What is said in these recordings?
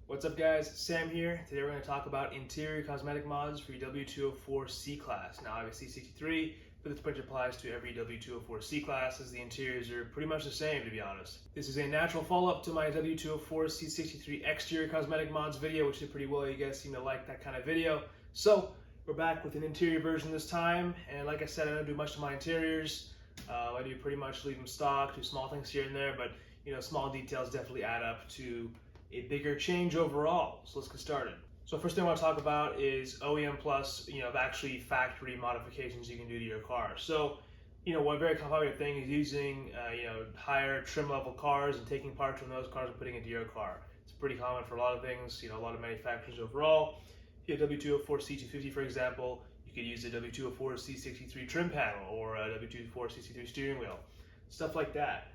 What's up guys, Sam here. Today we're going to talk about interior cosmetic mods for your W204 C-Class. Now I have a C63, but this pretty much applies to every W204 C-Class as the interiors are pretty much the same, to be honest. This is a natural follow-up to my W204 C63 exterior cosmetic mods video, which did pretty well. You guys seem to like that kind of video. So we're back with an interior version this time, and like I said, I don't do much to my interiors. I do pretty much leave them stock, do small things here and there, but small details definitely add up to a bigger change overall. So let's get started. So first thing I want to talk about is OEM plus, actually factory modifications you can do to your car. So, one very popular thing is using, higher trim level cars and taking parts from those cars and putting it into your car. It's pretty common for a lot of things, a lot of manufacturers overall. If you have W204 C250, for example, you could use a W204 C63 trim panel or a W204 C63 steering wheel, stuff like that.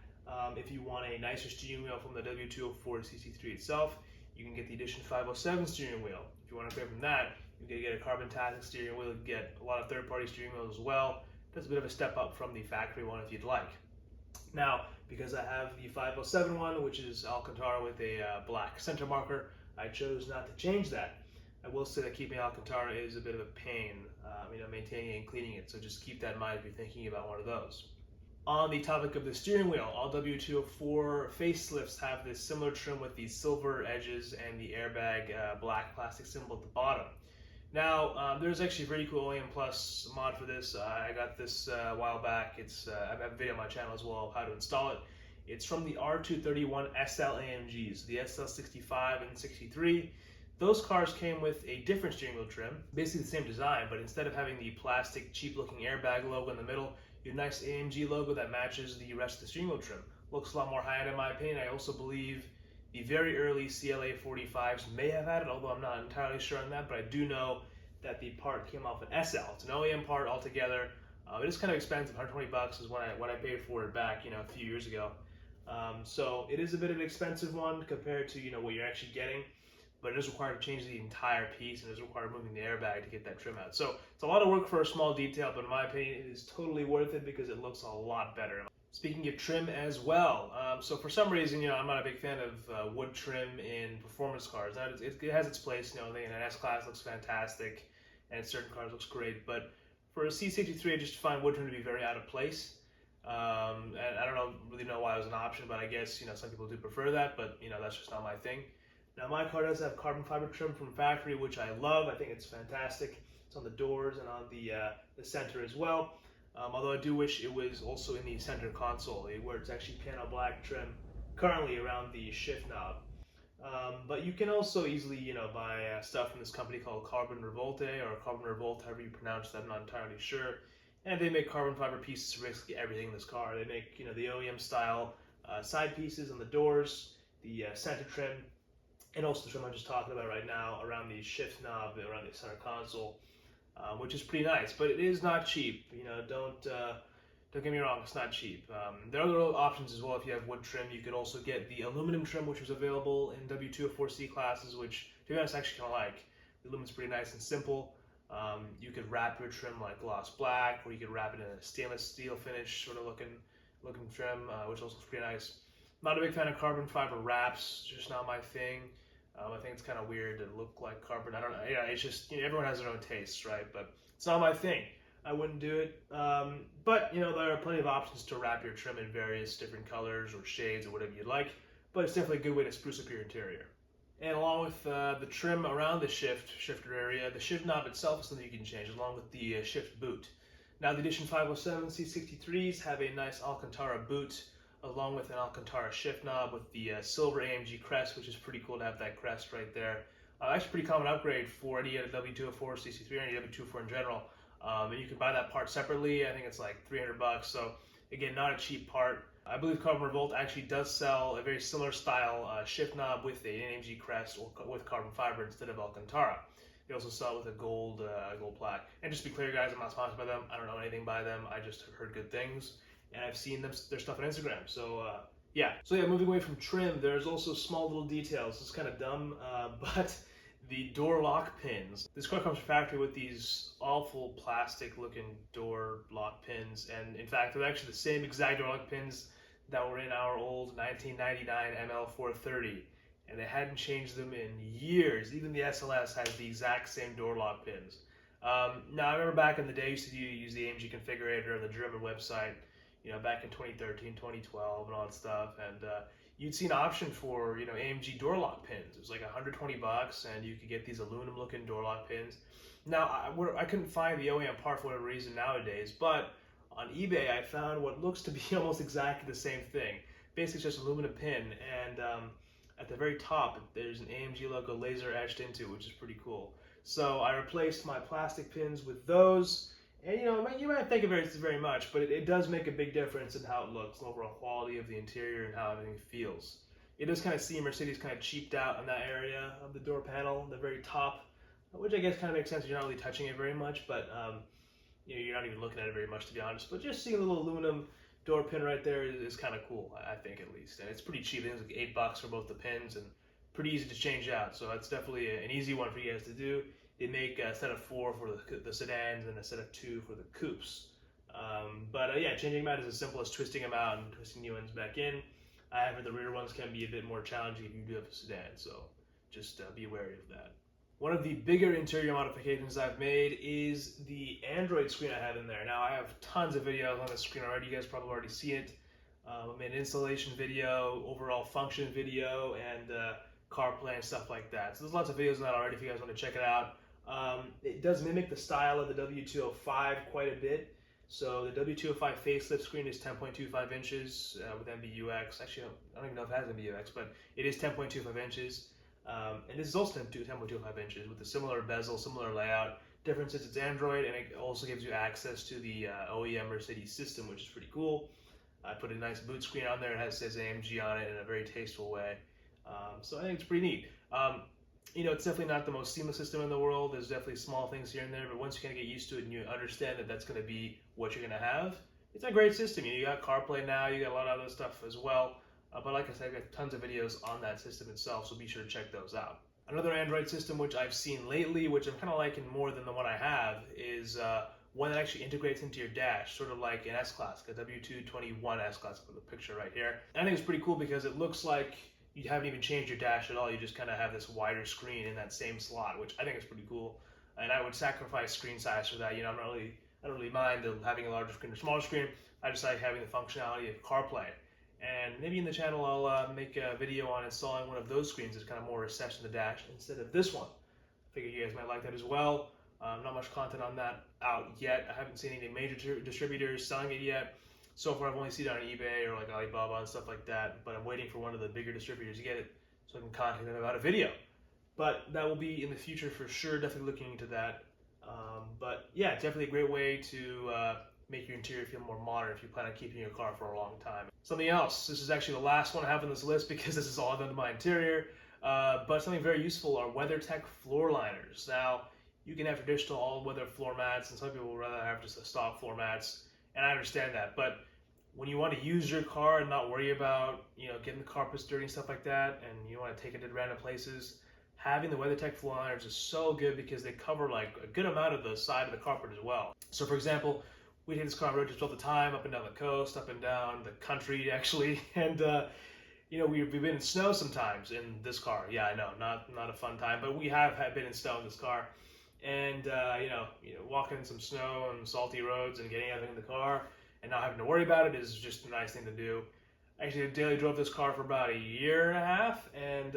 If you want a nicer steering wheel from the W204 C63 itself, you can get the Edition 507 steering wheel. If you want to upgrade from that, you can get a carbon-tastic steering wheel. You can get a lot of third-party steering wheels as well. That's a bit of a step up from the factory one if you'd like. Now, because I have the 507 one, which is Alcantara with a black center marker, I chose not to change that. I will say that keeping Alcantara is a bit of a pain, maintaining and cleaning it, so just keep that in mind if you're thinking about one of those. On the topic of the steering wheel, all W204 facelifts have this similar trim with the silver edges and the airbag black plastic symbol at the bottom. Now, there's actually a pretty cool OEM Plus mod for this. I got this a while back. I have a video on my channel as well of how to install it. It's from the R231 SL AMGs, the SL65 and 63. Those cars came with a different steering wheel trim, basically the same design, but instead of having the plastic, cheap-looking airbag logo in the middle, your nice AMG logo that matches the rest of the steering wheel trim. Looks a lot more high-end in my opinion. I also believe the very early CLA 45s may have had it, although I'm not entirely sure on that, but I do know that the part came off an SL. It's an OEM part altogether. It is kind of expensive, 120 bucks is what I paid for it back, a few years ago. So it is a bit of an expensive one compared to, what you're actually getting. But it is required to change the entire piece and it is required moving the airbag to get that trim out. So it's a lot of work for a small detail, but in my opinion, it is totally worth it because it looks a lot better. Speaking of trim as well, so for some reason, I'm not a big fan of wood trim in performance cars. Now, it has its place, an S-Class looks fantastic and in certain cars looks great, but for a C63, I just find wood trim to be very out of place. And I don't really know why it was an option, but I guess, some people do prefer that, but, that's just not my thing. Now my car does have carbon fiber trim from factory, which I love. I think it's fantastic. It's on the doors and on the center as well. Although I do wish it was also in the center console, where it's actually piano black trim currently around the shift knob. But you can also easily, buy stuff from this company called Carbon Revolte or Carbon Revolt, however you pronounce that. I'm not entirely sure. And they make carbon fiber pieces for basically everything in this car. They make, the OEM style side pieces on the doors, the center trim, and also the trim I'm just talking about right now around the shift knob, around the center console, which is pretty nice. But it is not cheap. Don't get me wrong, it's not cheap. There are other options as well. If you have wood trim, you could also get the aluminum trim, which was available in W204 C classes, which to be honest, I actually kind of like. The aluminum's pretty nice and simple. You could wrap your trim like gloss black, or you could wrap it in a stainless steel finish sort of looking trim, which also looks pretty nice. Not a big fan of carbon fiber wraps, just not my thing. I think it's kind of weird to look like carbon. I don't know. Yeah, it's just, everyone has their own tastes, right? But it's not my thing. I wouldn't do it. But, there are plenty of options to wrap your trim in various different colors or shades or whatever you'd like. But it's definitely a good way to spruce up your interior. And along with the trim around the shifter area, the shift knob itself is something you can change, along with the shift boot. Now, the Edition 507 C63s have a nice Alcantara boot, along with an Alcantara shift knob with the silver AMG crest, which is pretty cool to have that crest right there. Actually, pretty common upgrade for any W204 C63 or any W204 in general. And you can buy that part separately. I think it's like 300 bucks. So again, not a cheap part. I believe Carbon Revolt actually does sell a very similar style shift knob with an AMG crest or with carbon fiber instead of Alcantara. They also sell it with a gold plaque. And just to be clear, guys, I'm not sponsored by them. I don't know anything by them. I just heard good things. And I've seen their stuff on Instagram. So yeah, moving away from trim, there's also small little details. It's kind of dumb, but the door lock pins. This car comes from factory with these awful plastic looking door lock pins, and in fact they're actually the same exact door lock pins that were in our old 1999 ML430. and they hadn't changed them in years. Even the SLS has the exact same door lock pins. Now, I remember back in the day, I used to use the AMG configurator on the German website, back in 2013, 2012, and all that stuff, and you'd see an option for, AMG door lock pins. It was like $120, and you could get these aluminum-looking door lock pins. Now, I couldn't find the OEM part for whatever reason nowadays, but on eBay, I found what looks to be almost exactly the same thing. Basically, it's just an aluminum pin, and at the very top, there's an AMG logo laser etched into it, which is pretty cool. So I replaced my plastic pins with those, and you might think of it as very much, but it does make a big difference in how it looks, the overall quality of the interior, and how everything feels. It does kind of seem Mercedes kind of cheaped out on that area of the door panel, the very top, which I guess kind of makes sense. You're not really touching it very much, but you're not even looking at it very much, to be honest. But just seeing a little aluminum door pin right there is kind of cool, I think, at least. And it's pretty cheap. It's like $8 for both the pins, and pretty easy to change out. So that's definitely an easy one for you guys to do. They make a set of 4 for the sedans and a set of 2 for the coupes. Yeah, changing them out is as simple as twisting them out and twisting new ones back in. However, the rear ones can be a bit more challenging if you do have a sedan, so just be wary of that. One of the bigger interior modifications I've made is the Android screen I have in there. Now, I have tons of videos on the screen already. You guys probably already see it. I made an installation video, overall function video, and CarPlay and stuff like that. So there's lots of videos on that already if you guys want to check it out. It does mimic the style of the W205 quite a bit. So the W205 facelift screen is 10.25 inches with MBUX. Actually, I don't even know if it has MBUX, but it is 10.25 inches. And this is also 10.25 inches with a similar bezel, similar layout. Difference is it's Android, and it also gives you access to the OEM Mercedes system, which is pretty cool. I put a nice boot screen on there. It says AMG on it in a very tasteful way. So I think it's pretty neat. It's definitely not the most seamless system in the world. There's definitely small things here and there, but once you kind of get used to it and you understand that that's going to be what you're going to have, it's a great system. You got CarPlay now, you got a lot of other stuff as well. But like I said, I've got tons of videos on that system itself, so be sure to check those out. Another Android system which I've seen lately, which I'm kind of liking more than the one I have, is one that actually integrates into your dash, sort of like an S-Class, a W221 S-Class, I put the picture right here. And I think it's pretty cool because it looks like you haven't even changed your dash at all. You just kind of have this wider screen in that same slot, which I think is pretty cool. And I would sacrifice screen size for that. I don't really mind having a larger screen or smaller screen. I just like having the functionality of CarPlay. And maybe in the channel I'll make a video on installing one of those screens that's kind of more recessed in the dash instead of this one. I figure you guys might like that as well. Not much content on that out yet. I haven't seen any major distributors selling it yet. So far I've only seen it on eBay or like Alibaba and stuff like that, but I'm waiting for one of the bigger distributors to get it so I can contact them about a video. But that will be in the future for sure, definitely looking into that. But yeah, definitely a great way to make your interior feel more modern if you plan on keeping your car for a long time. Something else, this is actually the last one I have on this list because this is all I've done to my interior, but something very useful are WeatherTech FloorLiners. Now, you can have traditional all-weather floor mats, and some people would rather have just a stock floor mats, and I understand that, but when you want to use your car and not worry about, getting the carpets dirty and stuff like that, and you want to take it to random places, having the WeatherTech FloorLiners is so good because they cover like a good amount of the side of the carpet as well. So for example, we take this car on road trips all the time, up and down the coast, up and down the country actually, and we've been in snow sometimes in this car. Yeah, I know, not a fun time, but we have been in snow in this car, and walking in some snow and salty roads and getting everything in the car and not having to worry about it is just a nice thing to do. Actually, I daily drove this car for about a year and a half, and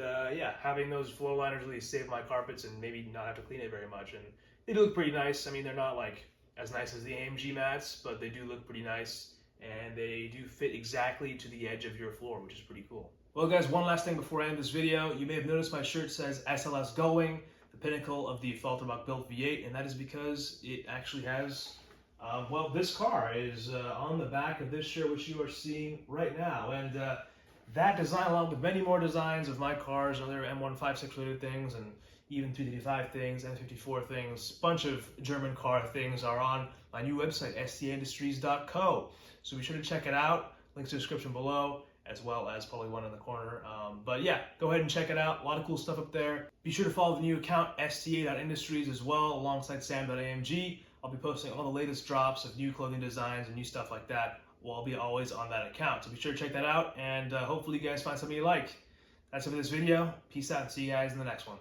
having those floor liners really saved my carpets and maybe not have to clean it very much. And they do look pretty nice. I mean, they're not like as nice as the AMG mats, but they do look pretty nice, and they do fit exactly to the edge of your floor, which is pretty cool. Well guys, one last thing before I end this video. You may have noticed my shirt says SLS Going, the pinnacle of the Falterbach built V8, and that is because it actually has, this car is on the back of this shirt, which you are seeing right now, and that design, along with many more designs of my cars, other M156 related things, and even 335 things, M54 things, bunch of German car things are on my new website, staindustries.co. So be sure to check it out. Links in the description below, as well as probably one in the corner. But yeah, go ahead and check it out. A lot of cool stuff up there. Be sure to follow the new account, STA Industries, as well, alongside Sam.AMG. I'll be posting all the latest drops of new clothing designs and new stuff like that. Well, I'll be always on that account. So be sure to check that out, and hopefully you guys find something you like. That's it for this video. Peace out and see you guys in the next one.